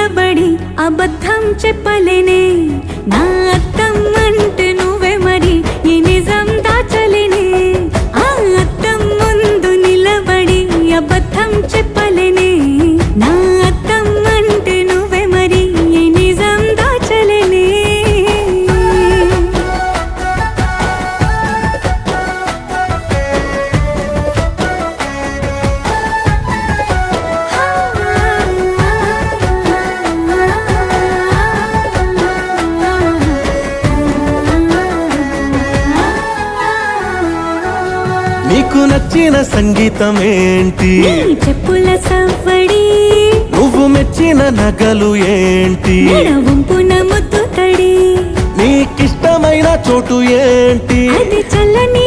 నిలబడి అబద్ధం చెప్పలేనే నా అద్దం అంటే నువ్వే మరి ఈ నిజం దాచలేనే ఆ అద్దం ముందు నిలబడి అబద్ధం చెప్పలేనే నా అద్దం అంటే నువ్వే మరి ఈ నిజం దాచలేనే నీకు నచ్చిన సంగీతం ఏంటి నీ చెప్పుల సవ్వడి నువ్వు మెచ్చిన నగలు ఏంటి వంపున ముద్దు తడి నీకిష్టమైన చోటు ఏంటి అది చల్లని